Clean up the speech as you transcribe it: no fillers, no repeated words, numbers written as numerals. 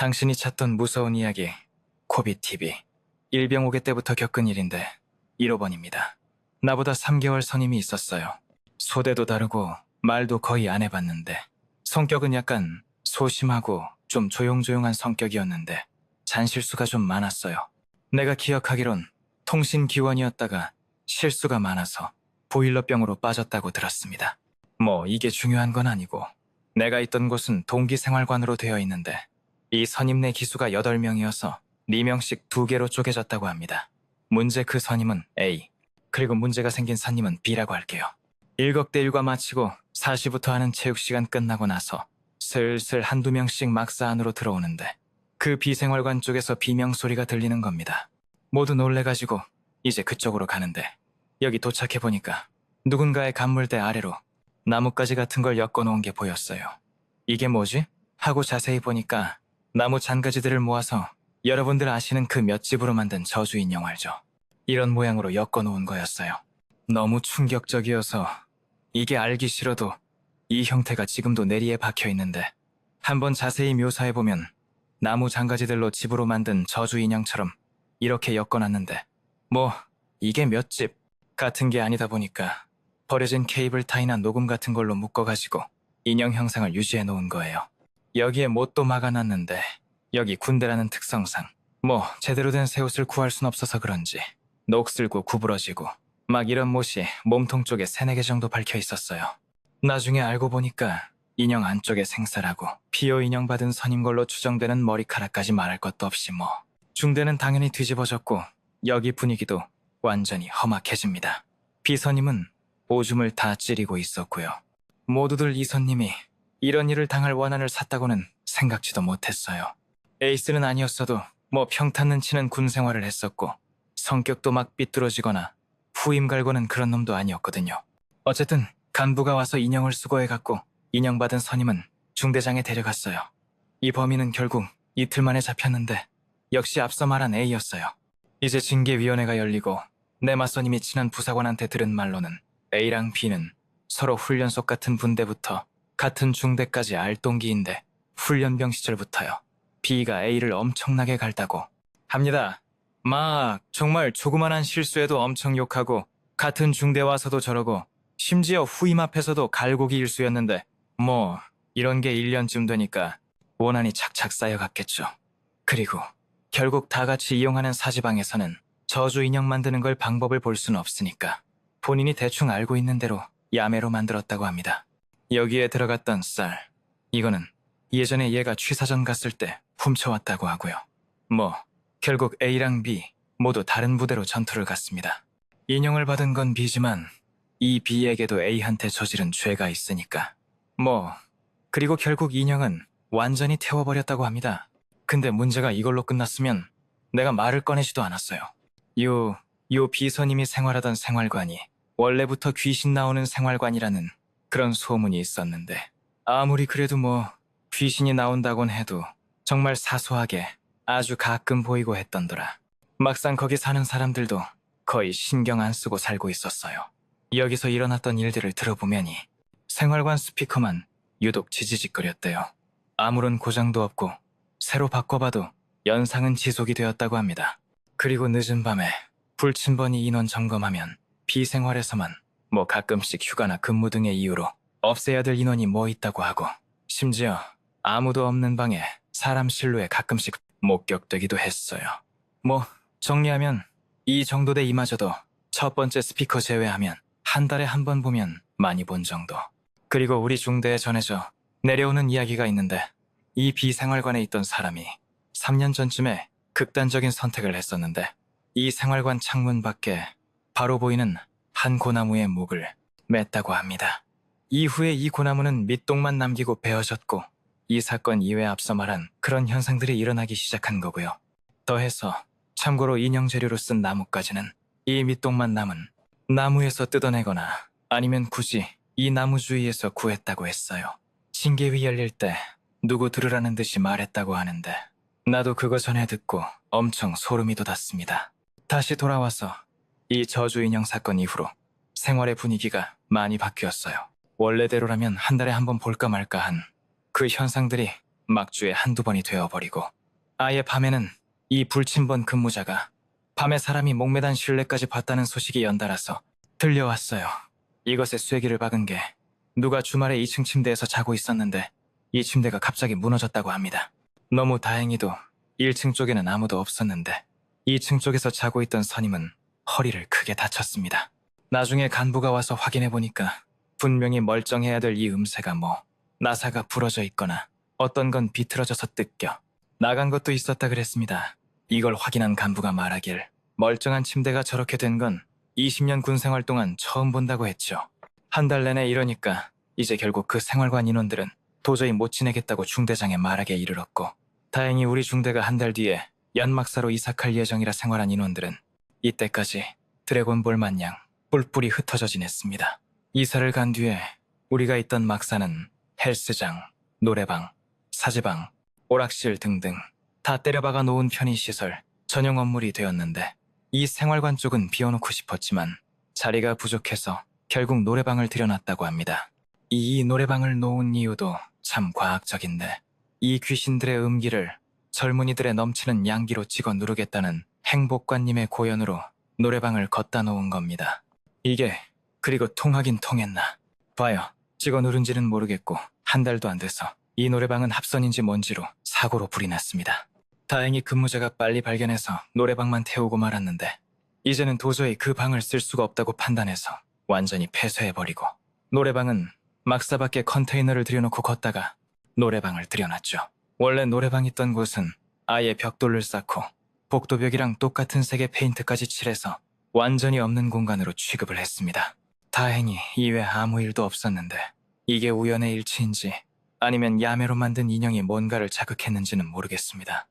당신이 찾던 무서운 이야기, 코비TV. 일병 5개 때부터 겪은 일인데 1호번입니다. 나보다 3개월 선임이 있었어요. 소대도 다르고 말도 거의 안 해봤는데 성격은 약간 소심하고 좀 조용조용한 성격이었는데 잔실수가 좀 많았어요. 내가 기억하기론 통신기원이었다가 실수가 많아서 보일러병으로 빠졌다고 들었습니다. 뭐 이게 중요한 건 아니고 내가 있던 곳은 동기생활관으로 되어 있는데 이 선임내 기수가 8명이어서 4명씩 2개로 쪼개졌다고 합니다. 문제 그 선임은 A, 그리고 문제가 생긴 선임은 B라고 할게요. 일격대일과 마치고 4시부터 하는 체육시간 끝나고 나서 슬슬 한두 명씩 막사 안으로 들어오는데 그 비생활관 쪽에서 비명 소리가 들리는 겁니다. 모두 놀래가지고 이제 그쪽으로 가는데 여기 도착해보니까 누군가의 간물대 아래로 나뭇가지 같은 걸 엮어놓은 게 보였어요. 이게 뭐지? 하고 자세히 보니까 나무 잔가지들을 모아서 여러분들 아시는 그 몇 집으로 만든 저주 인형 알죠? 이런 모양으로 엮어놓은 거였어요. 너무 충격적이어서 이게 알기 싫어도 이 형태가 지금도 내리에 박혀있는데 한번 자세히 묘사해보면 나무 잔가지들로 집으로 만든 저주 인형처럼 이렇게 엮어놨는데 뭐 이게 몇 집 같은 게 아니다 보니까 버려진 케이블 타이나 녹음 같은 걸로 묶어가지고 인형 형상을 유지해 놓은 거예요. 여기에 못도 막아놨는데 여기 군대라는 특성상 뭐 제대로 된 새 옷을 구할 순 없어서 그런지 녹슬고 구부러지고 막 이런 못이 몸통 쪽에 3-4개 정도 박혀 있었어요. 나중에 알고 보니까 인형 안쪽에 생살하고 피오 인형 받은 선임 걸로 추정되는 머리카락까지 말할 것도 없이 뭐 중대는 당연히 뒤집어졌고 여기 분위기도 완전히 험악해집니다. 비선임은 오줌을 다 찌리고 있었고요. 모두들 이 선님이 이런 일을 당할 원한을 샀다고는 생각지도 못했어요. 에이스는 아니었어도 뭐 평탄는 치는 군 생활을 했었고 성격도 막 삐뚤어지거나 후임 갈고는 그런 놈도 아니었거든요. 어쨌든 간부가 와서 인형을 수거해갖고 인형 받은 선임은 중대장에 데려갔어요. 이 범인은 결국 이틀 만에 잡혔는데 역시 앞서 말한 A였어요. 이제 징계위원회가 열리고 내 맞선임이 친한 부사관한테 들은 말로는 A랑 B는 서로 훈련소 같은 분대부터 같은 중대까지 알동기인데 훈련병 시절부터요. B가 A를 엄청나게 갈다고 합니다. 막 정말 조그만한 실수에도 엄청 욕하고 같은 중대 와서도 저러고 심지어 후임 앞에서도 갈고기 일수였는데 뭐 이런 게 1년쯤 되니까 원한이 착착 쌓여갔겠죠. 그리고 결국 다 같이 이용하는 사지방에서는 저주 인형 만드는 걸 방법을 볼 수는 없으니까 본인이 대충 알고 있는 대로 야매로 만들었다고 합니다. 여기에 들어갔던 쌀, 이거는 예전에 얘가 취사전 갔을 때 훔쳐왔다고 하고요. 뭐 결국 A랑 B 모두 다른 부대로 전투를 갔습니다. 인형을 받은 건 B지만 이 B에게도 A한테 저지른 죄가 있으니까 뭐 그리고 결국 인형은 완전히 태워버렸다고 합니다. 근데 문제가 이걸로 끝났으면 내가 말을 꺼내지도 않았어요. 요 비서님이 생활하던 생활관이 원래부터 귀신 나오는 생활관이라는 그런 소문이 있었는데 아무리 그래도 뭐 귀신이 나온다곤 해도 정말 사소하게 아주 가끔 보이고 했던더라. 막상 거기 사는 사람들도 거의 신경 안 쓰고 살고 있었어요. 여기서 일어났던 일들을 들어보면이 생활관 스피커만 유독 지지직거렸대요. 아무런 고장도 없고 새로 바꿔봐도 연상은 지속이 되었다고 합니다. 그리고 늦은 밤에 불침번이 인원 점검하면 비생활에서만 뭐 가끔씩 휴가나 근무 등의 이유로 없애야 될 인원이 뭐 있다고 하고 심지어 아무도 없는 방에 사람 실루에 가끔씩 목격되기도 했어요. 뭐 정리하면 이 정도 돼 이마저도 첫 번째 스피커 제외하면 한 달에 한 번 보면 많이 본 정도. 그리고 우리 중대에 전해져 내려오는 이야기가 있는데 이 비생활관에 있던 사람이 3년 전쯤에 극단적인 선택을 했었는데 이 생활관 창문 밖에 바로 보이는 한 고나무의 목을 맸다고 합니다. 이후에 이 고나무는 밑동만 남기고 베어졌고 이 사건 이외에 앞서 말한 그런 현상들이 일어나기 시작한 거고요. 더해서 참고로 인형 재료로 쓴 나뭇가지는 이 밑동만 남은 나무에서 뜯어내거나 아니면 굳이 이 나무 주위에서 구했다고 했어요. 징계위 열릴 때 누구 들으라는 듯이 말했다고 하는데 나도 그거 전에 듣고 엄청 소름이 돋았습니다. 다시 돌아와서 이 저주 인형 사건 이후로 생활의 분위기가 많이 바뀌었어요. 원래대로라면 한 달에 한 번 볼까 말까 한 그 현상들이 막주에 한두 번이 되어버리고 아예 밤에는 이 불침번 근무자가 밤에 사람이 목매단 실내까지 봤다는 소식이 연달아서 들려왔어요. 이것에 쐐기를 박은 게 누가 주말에 2층 침대에서 자고 있었는데 이 침대가 갑자기 무너졌다고 합니다. 너무 다행히도 1층 쪽에는 아무도 없었는데 2층 쪽에서 자고 있던 선임은 허리를 크게 다쳤습니다. 나중에 간부가 와서 확인해보니까 분명히 멀쩡해야 될 이 음새가 나사가 부러져 있거나 어떤 건 비틀어져서 뜯겨 나간 것도 있었다 그랬습니다. 이걸 확인한 간부가 말하길 멀쩡한 침대가 저렇게 된 건 20년 군 생활 동안 처음 본다고 했죠. 한 달 내내 이러니까 이제 결국 그 생활관 인원들은 도저히 못 지내겠다고 중대장에 말하게 이르렀고 다행히 우리 중대가 한 달 뒤에 연막사로 이삭할 예정이라 생활한 인원들은 이때까지 드래곤볼 마냥 뿔뿔이 흩어져 지냈습니다. 이사를 간 뒤에 우리가 있던 막사는 헬스장, 노래방, 사제방, 오락실 등등 다 때려박아 놓은 편의시설, 전용 건물이 되었는데 이 생활관 쪽은 비워놓고 싶었지만 자리가 부족해서 결국 노래방을 들여놨다고 합니다. 이 노래방을 놓은 이유도 참 과학적인데 이 귀신들의 음기를 젊은이들의 넘치는 양기로 찍어 누르겠다는 행복관님의 고연으로 노래방을 걷다 놓은 겁니다. 이게 그리고 통하긴 통했나. 봐요. 찍어 누른지는 모르겠고 한 달도 안 돼서 이 노래방은 합선인지 뭔지로 사고로 불이 났습니다. 다행히 근무자가 빨리 발견해서 노래방만 태우고 말았는데 이제는 도저히 그 방을 쓸 수가 없다고 판단해서 완전히 폐쇄해버리고 노래방은 막사밖에 컨테이너를 들여놓고 걷다가 노래방을 들여놨죠. 원래 노래방 있던 곳은 아예 벽돌을 쌓고 복도벽이랑 똑같은 색의 페인트까지 칠해서 완전히 없는 공간으로 취급을 했습니다. 다행히 이외 아무 일도 없었는데 이게 우연의 일치인지 아니면 야매로 만든 인형이 뭔가를 자극했는지는 모르겠습니다.